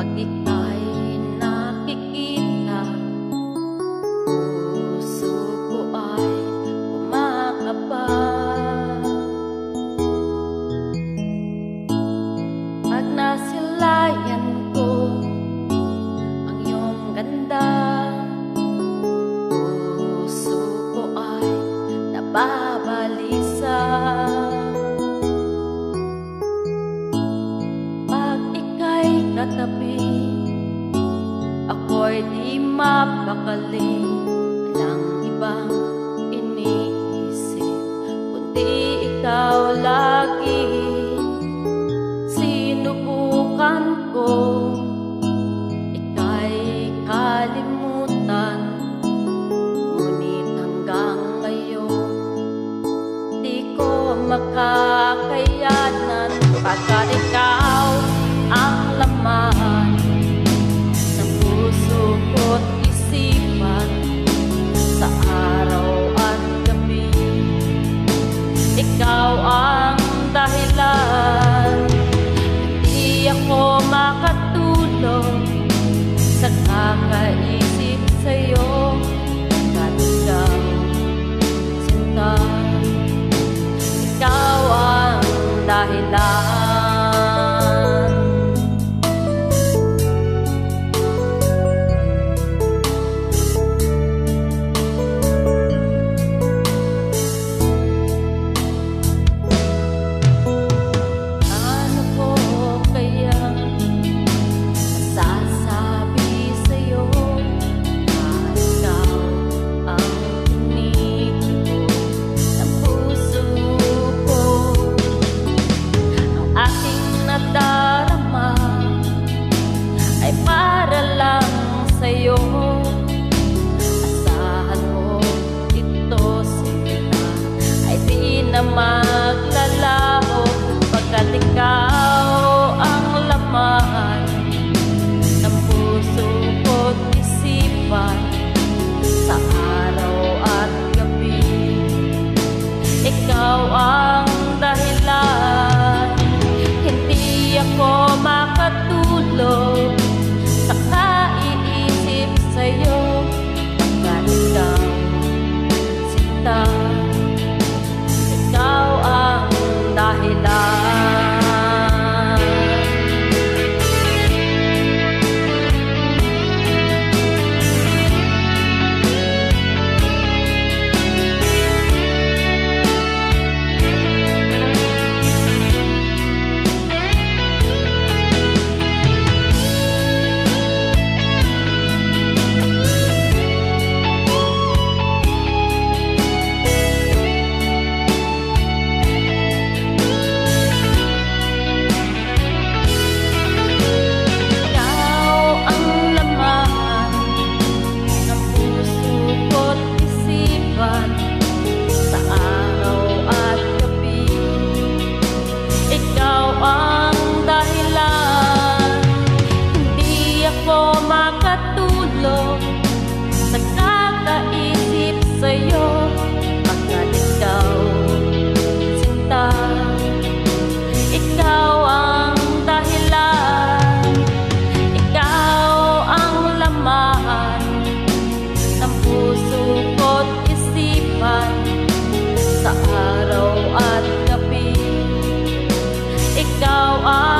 Pag ika'y nakikita, puso ko ay kumakaba. Pag nasilayan ko ang iyong ganda, puso ko ay nababalisa. Pag ika'y katabi, ako'y di mapakali. Walang ibang iniisip kundi ikaw lagi. Sinubukan ko ika'y kalimutan, ngunit hanggang ngayon di ko makakayanan. Pagkat ikaw ang laman ng puso ko't isipan, sa araw at gabi ikaw ang dahilan. Hindi ako makatulog sa kakaisip sa'yo, pagkat ikaw, sinta, ikaw ang dahilan. Sa'yo, asahan mo ito, sinta, ay di na maglalaho. Pagkat ikaw ang laman ng puso ko't isipan, sa araw at gabi ikaw ang dahilan. Hindi ako makatulog sa kaiisip sa'yo, pagkat ikaw, sinta, ikaw ang dahilan. Sa kakaisip sa'yo, pagkat ikaw, sinta, ikaw ang dahilan. Ikaw ang laman ng puso ko't isipan, sa araw at gabi ikaw ang